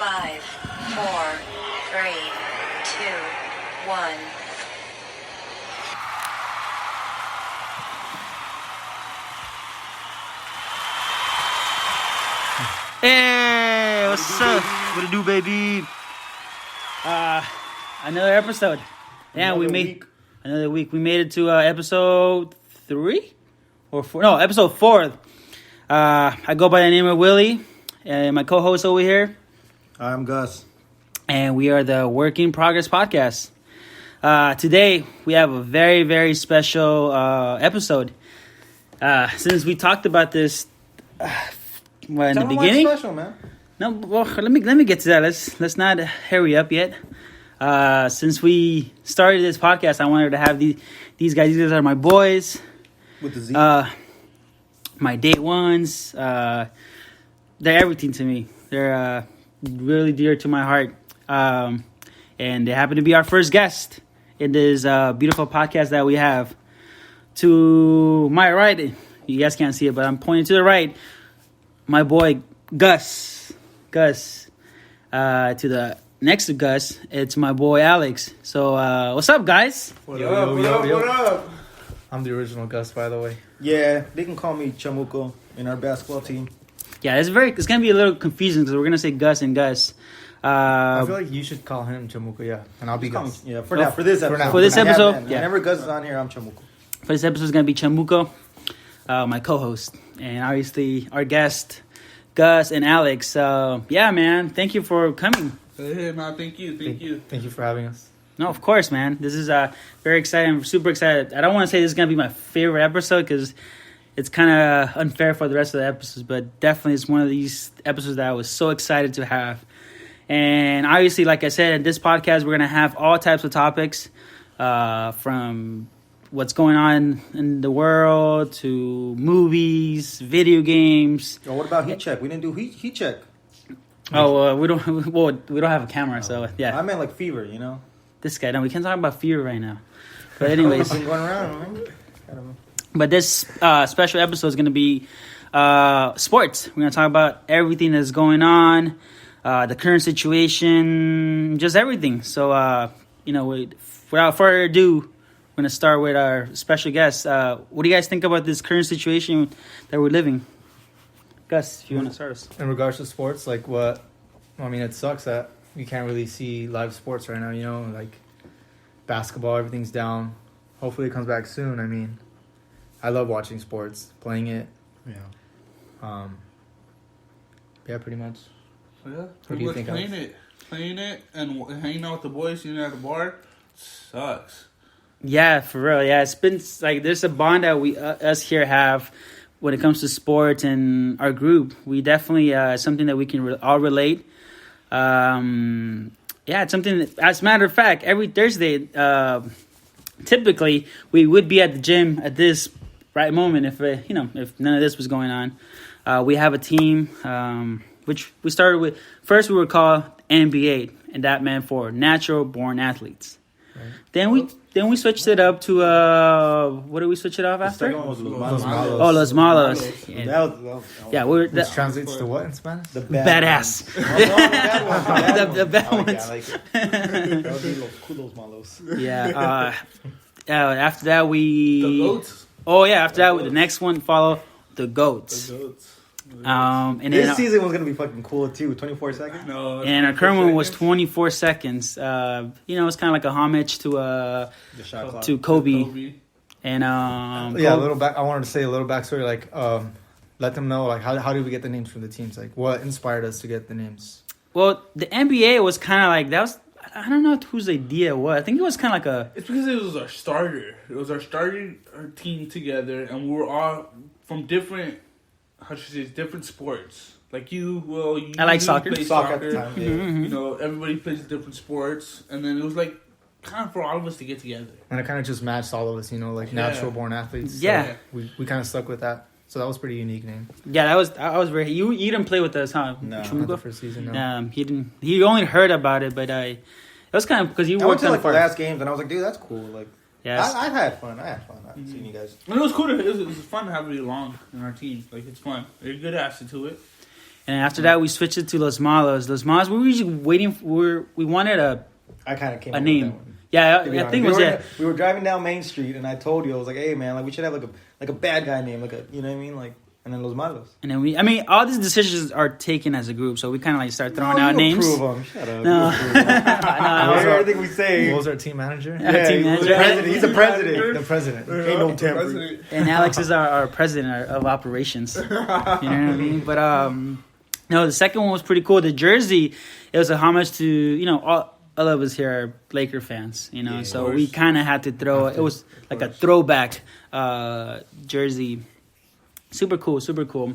5, 4, 3, 2, 1. Hey, what's up? What it do, baby? Another episode. Yeah, we made another week. We made it to episode 3 or 4. No, episode 4. I go by the name of Willie, and my co-host over here, I'm Gus. and we are the Work in Progress podcast. Today we have a very, very special episode. Since we talked about this in the beginning. Special, man. No, well, let me get to that. Let's not hurry up yet. Since we started this podcast, I wanted to have these guys. These guys are my boys. With the Z. My day ones. They're everything to me. They're really dear to my heart. And they happen to be our first guest in this beautiful podcast that we have. To my right, you guys can't see it, but I'm pointing to the right. My boy Gus. To the next to Gus, it's my boy Alex. So what's up, guys? What up? I'm the original Gus, by the way. Yeah, they can call me Chamuco in our basketball team. Yeah, it's gonna be a little confusing because we're gonna say Gus and Gus. I feel like you should call him Chamuco, yeah, and I'll be Gus. Yeah, for this episode. For this episode, yeah. Whenever Gus is on here, I'm Chamuco. For this episode is gonna be Chamuco, my co-host, and obviously our guest, Gus and Alex. Yeah, man, thank you for coming. Hey, man, thank you. Thank you for having us. No, of course, man. This is very exciting. I'm super excited. I don't want to say this is gonna be my favorite episode because it's kind of unfair for the rest of the episodes, but definitely it's one of these episodes that I was so excited to have. And obviously, like I said, in this podcast, we're gonna have all types of topics, from what's going on in the world to movies, video games. Oh, what about heat check? We didn't do heat check. Oh, we don't have a camera, so yeah. I meant like fever, you know? This guy, no, we can't talk about fear right now. But anyways, Been going around, man. but this special episode is going to be sports. We're going to talk about everything that's going on, the current situation, just everything. So, without further ado, we're going to start with our special guest. What do you guys think about this current situation that we're living? Gus, if you want to start us. In regards to sports, like what? I mean, it sucks that you can't really see live sports right now. You know, like basketball, everything's down. Hopefully, it comes back soon. I mean, I love watching sports, playing it. Yeah. Yeah, pretty much. Yeah, What do you think, playing Alex? it, and hanging out with the boys, at the bar, sucks. Yeah, for real. Yeah, it's been like there's a bond that we us here have when it comes to sports and our group. We definitely something that we can all relate. Yeah, it's something that, as a matter of fact, every Thursday, typically we would be at the gym at this right moment if none of this was going on. We have a team which we started with. First, we were called NBA, and that meant for natural born athletes. Right. Then we switched it up to what did we switch it off after? Los Los Malos. Yeah, Which translates to what in Spanish? The badass. The bad ones. I like it. That would be Los Culos Malos. Yeah. After that, The goats. Oh yeah. After that, the next one follow the goats. The goats. And then This season was gonna be fucking cool too. 24 seconds. No. and our current one was 24 seconds. It's kind of like a homage to The shot clock. to Kobe. And Yeah, a little back. I wanted to say a little backstory. Like, let them know like how did we get the names for the teams? Like, what inspired us to get the names? Well, the NBA was kind of like that was. I don't know whose idea it was. I think it was kind of like a. It's because it was our starter. It was our team together, and we were all from different. Different sports. Like you I like soccer. Play Soccer at the time, yeah. Mm-hmm. Everybody plays different sports, and then it was like kind of for all of us to get together. And it kind of just matched all of us, like natural born athletes. So Yeah. we kind of stuck with that. So that was a pretty unique name. Yeah, I was very. You didn't play with us, huh? No, Not Chumuco? the first season. No. He didn't. He only heard about it, but it was kind of because you I went worked to on like the farm. last games and I was like, dude, that's cool. Like, Yes. I had fun. Seeing you guys. And it was cool. It was fun to have you along in our team. Like it's fun. You're a good asset to it. And after that, we switched it to Los Malos. Los Malos, we were usually waiting. We wanted I kind of came a up name. with that one. Yeah, To be I honest. think it was We were driving down Main Street, and I told you, I was like, "Hey, man, like we should have like a bad guy name, like a, you know what I mean, like." And then Los Malos. And then I mean, all these decisions are taken as a group, so we kind of like start throwing No, out you names. approve 'em. Shut up. No. You approve 'em. No, Everything we say. What was our team manager? Yeah, team he's manager. the president. He's the president. The president. Ain't no temper. And Alex is our president of operations. You know what I mean? But no, the second one was pretty cool. The jersey, it was a homage to all of us here are Laker fans. Yeah, So of we course. kind of had to throw. It was like a throwback jersey. Super cool, super cool.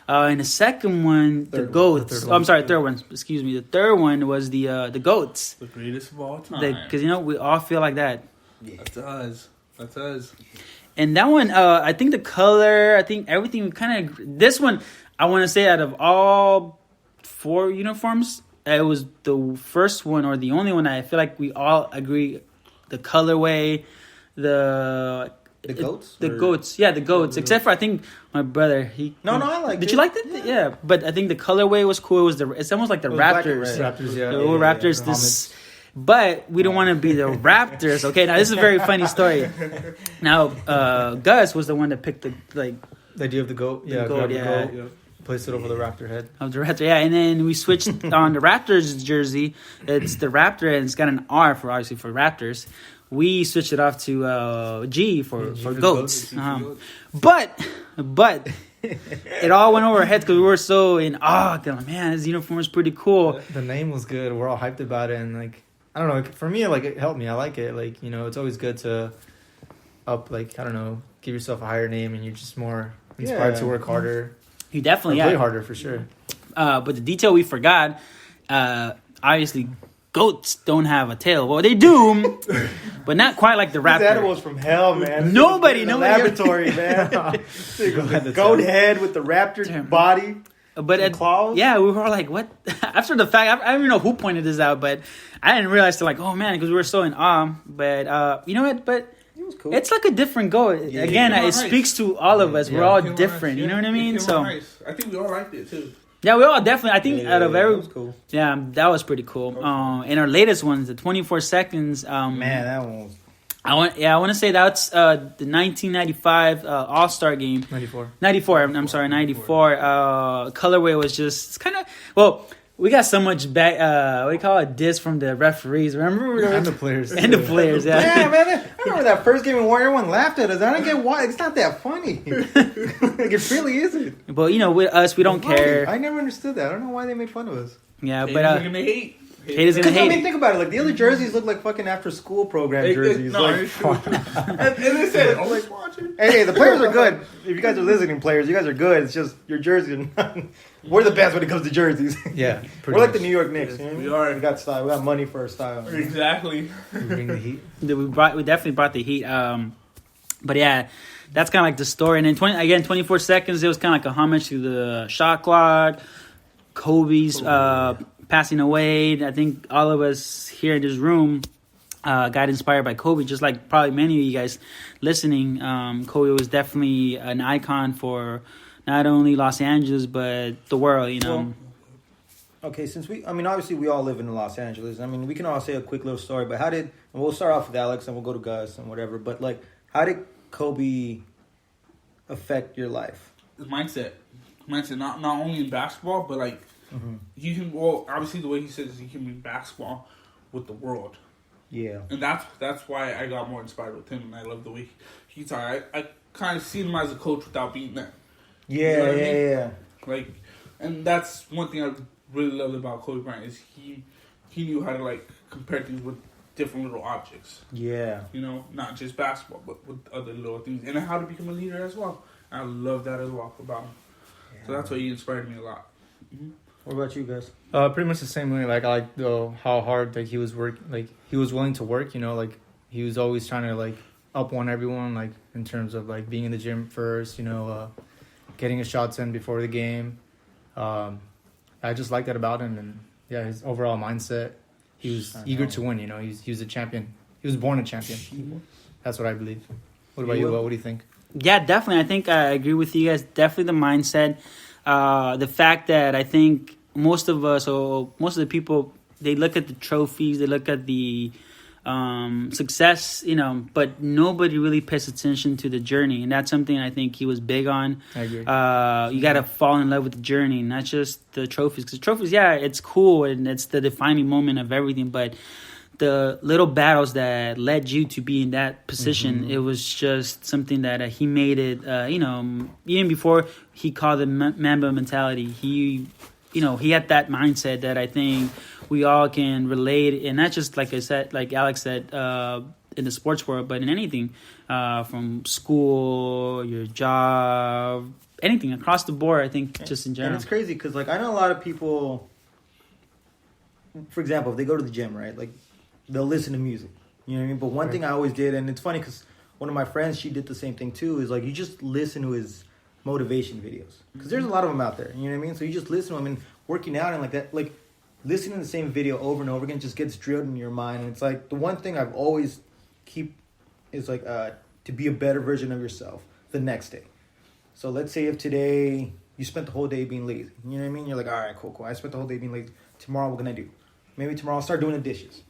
And the second one, the Third one. goats. The third Oh, I'm one. sorry, third one. Excuse me. The third one was the goats. The greatest of all time. Because we all feel like that. That's us. That's us. And that one, I think the color, I think everything kind of. This one, I want to say out of all 4 uniforms, it was the first one or the only one that I feel like we all agree. The colorway, the goats? the Or- goats, yeah, the goats. Except for I think my brother, No, I liked Did it. you like it? Yeah, but I think the colorway was cool. It was it's almost like the It was black and Raptors. red. Raptors, yeah. The old Raptors. This. But we don't want to be the Raptors. Okay, now this is a very funny story. Now, Gus was the one that picked the idea of the goat. The Yeah, goat, grab the yeah. goat, place it over the raptor head. of the Raptor. Yeah, and then we switched on the Raptors jersey. It's the Raptor, and it's got an R for obviously for Raptors. We switched it off to G for for goats. goats. But it all went over our heads because we were so in awe. Man, this uniform is pretty cool. The name was good. We're all hyped about it, and like I don't know. For me, like it helped me. I like it. Like it's always good to give yourself a higher name, and you're just more inspired Yeah. to work harder, You or definitely play harder for sure. But the detail we forgot, obviously, goats don't have a tail. Well, they do, but not quite like the These raptor. animals from hell, man. Nobody- in the nobody- laboratory, man. Goat head with the raptor body. But and claws? yeah, we were all like, "What?" After the fact, I don't even know who pointed this out, but I didn't realize. They're like, "Oh man," because we were so in awe. But you know what? But It was cool. it's like a different goat. Yeah, Again, it came out it nice. speaks to all of us. Yeah. We're all It came out different. nice, You know yeah. what I mean? It came So out nice. I think we all liked it too. yeah, we all definitely. I think out of it every was cool. yeah, that was pretty cool. And our latest ones, the 24 seconds. Man, that one was. I want to say that's the 1995 All Star game. 94. 94. I'm sorry, 94. Colorway was just it's kind of we got so much back. What do you call it? Diss from the referees. Remember? And the players. And the players. Yeah. Yeah, man. I remember that first game in War. Everyone laughed at us. I don't get why. It's not that funny. Like, it really isn't. But with us, we don't care. I never understood that. I don't know why they made fun of us. Yeah, Haters but are gonna hate. haters gonna Because I hate mean, it. think about it. Like the other jerseys look like fucking after school program jerseys. No, Like, it's true. And they said, always watching. hey, the players are good. If you guys are listening, players, you guys are good. It's just your jerseys are not. We're the best when it comes to jerseys. Yeah. We're like the New York Knicks. You know what I mean? We are. We got style. We got money for our style. Exactly. We bring the heat. We definitely brought the heat. But yeah, that's kind of like the story. And then 24 seconds. It was kind of like a homage to the shot clock, Kobe's passing away. I think all of us here in this room got inspired by Kobe, just like probably many of you guys listening. Kobe was definitely an icon for not only Los Angeles but the world. Well, okay, since obviously we all live in Los Angeles. I mean, we can all say a quick little story, but and we'll start off with Alex and we'll go to Gus and whatever. But like, how did Kobe affect your life? Mindset, not only in basketball, but like you can. Well, obviously the way he says you can be basketball with the world, Yeah. and that's why I got more inspired with him, and I love the way he talks. I kind of see him as a coach without being there. Yeah, You know what I mean? yeah. Like, and that's one thing I really loved about Kobe Bryant is he knew how to like compare things with different little objects. Yeah. You know, not just basketball, but with other little things, and how to become a leader as well. I love that as well about him. So that's why he inspired me a lot. What about you guys? Pretty much the same way. Like I like how hard like he was he was willing to work. Like he was always trying to like up one everyone. Like in terms of like being in the gym first. Getting his shots in before the game. I just like that about him, and yeah, his overall mindset. He was eager to win. He was a champion. He was born a champion. That's what I believe. What about you? What do you think? Yeah, definitely. I think I agree with you guys. Definitely the mindset. the fact that I think most of us, or most of the people, they look at the trophies, they look at the success, but nobody really pays attention to the journey, and that's something I think he was big on. I agree. You got to fall in love with the journey, not just the trophies. Because trophies, yeah, it's cool and it's the defining moment of everything, but the little battles that led you to be in that position, it was just something that he made it. Even before he called it Mamba mentality, he had that mindset that I think we all can relate, and not just like Alex said, in the sports world, but in anything, from school, your job, anything across the board. I think just in general. And it's crazy because, like, I know a lot of people. For example, if they go to the gym, right, like they'll listen to music. You know what I mean? But one thing I always did, and it's funny because one of my friends, she did the same thing too. Is like you just listen to his motivation videos because there's a lot of them out there. You know what I mean? So you just listen to them and working out and like that, like. Listening to the same video over and over again just gets drilled in your mind. And it's like the one thing I've always keep is like to be a better version of yourself the next day. So let's say if today you spent the whole day being lazy. You know what I mean? You're like, all right, cool. I spent the whole day being lazy. Tomorrow, what can I do? Maybe tomorrow I'll start doing the dishes.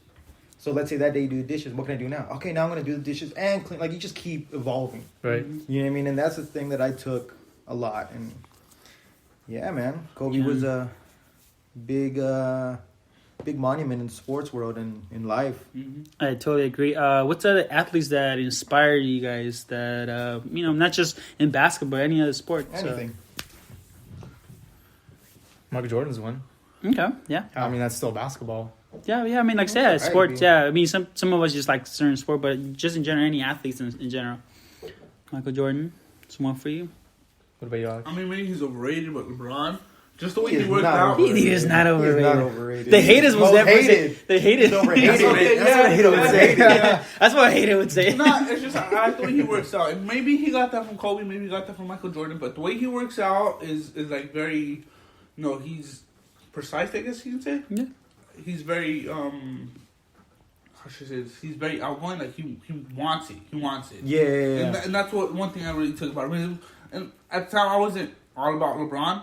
So let's say that day you do the dishes. What can I do now? Okay, now I'm going to do the dishes and clean. Like you just keep evolving. Right. You know what I mean? And that's the thing that I took a lot. And yeah, man, Kobe was a big monument in the sports world and in life. I totally agree. What's other athletes that inspire you guys that, not just in basketball, any other sport? Anything. Michael Jordan's one. Okay, yeah. I mean, that's still basketball. Yeah, I mean, like I said, sports, agree. yeah. I mean, some of us just like certain sport, but just in general, any athletes in general. Michael Jordan, it's one for you. What about you, Alex? I mean, maybe he's overrated, but LeBron, just the way He he is worked not out. overrated. He is not overrated. He's not overrated. The haters will Most never say. hated. The haters. He's overrated. That's what- That's what a hater would say. That's what a hater would say. Nah, it's just I like the way he works out. And maybe he got that from Kobe, maybe he got that from Michael Jordan, but the way he works out is like very, he's precise, I guess you can say. Yeah. He's very how should I say this? He's very outgoing. Like he wants it. He wants it. Yeah. And that's what one thing I really took about him. And at the time, I wasn't all about LeBron.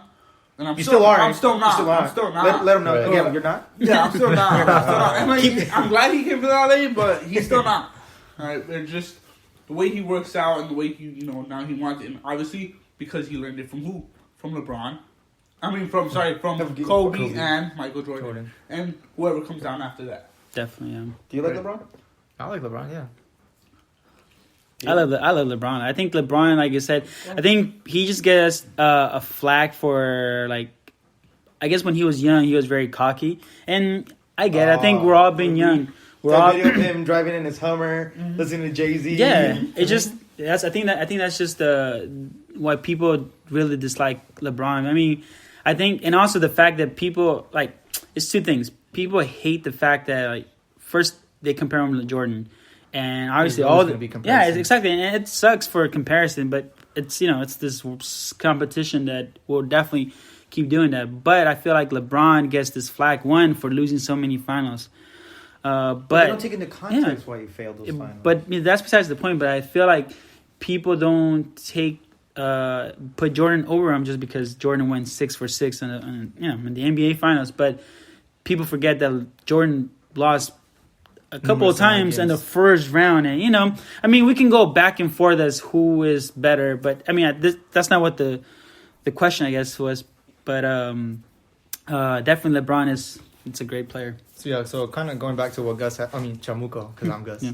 And I'm You still are. I'm still not. You I'm still not. Let him know. Right. Again, you're not? Yeah, I'm still not. I'm glad he came to LA, but he's still not. All right, it's just the way he works out and the way he, now he wants it. And obviously, because he learned it from who? From LeBron. From Kobe and Michael Jordan. And whoever comes down after that. Definitely, yeah. Do you like Right. LeBron? I like LeBron, yeah. I love LeBron. I think LeBron, like I said, I think he just gets a flag for, like, I guess when he was young, he was very cocky, and I get it. I think we're all been young. We're all video of him driving in his Hummer, listening to Jay-Z. yeah. It just I think that's just why people really dislike LeBron. I mean, I think, and also the fact that people it's two things. People hate the fact that first they compare him to Jordan. And obviously, There's always gonna be comparison. exactly, and it sucks for comparison, but it's it's this competition that will definitely keep doing that. But I feel like LeBron gets this flag one for losing so many finals. But they don't take into context why he failed those finals. But that's besides the point. But I feel like people don't put Jordan over him just because Jordan went 6 for 6 in the NBA finals. But people forget that Jordan lost a couple of times in the first round, and I mean, we can go back and forth as who is better, but I mean, that's not what the question, I guess, was. But definitely LeBron it's a great player. So kind of going back to what Gus, Chamuco, because I'm Gus. Yeah.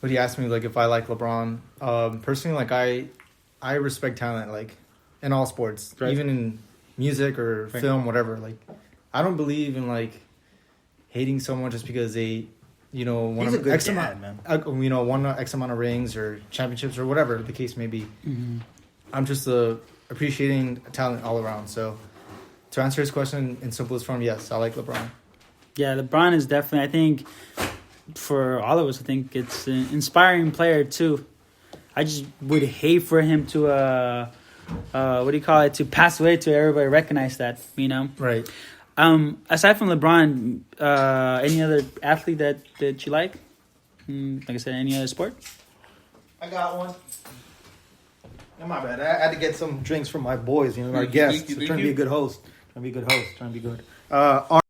But he asked me if I like LeBron. Personally, I respect talent in all sports, Right. even in music or film, whatever. I don't believe in hating someone just because they. Won He's a good X dad, amount, man. won X amount of rings or championships or whatever the case may be. Mm-hmm. I'm just appreciating talent all around. So, to answer his question in simplest form, yes, I like LeBron. Yeah, LeBron is definitely, I think, for all of us, I think it's an inspiring player too. I just would hate for him to to pass away, to everybody recognize that, Right. Aside from LeBron, any other athlete that you like? Like I said, any other sport? I got one. Oh, my bad. I had to get some drinks from my boys, our Thank you, guests. thank you, So thank trying to be you. a good host. Trying to be good.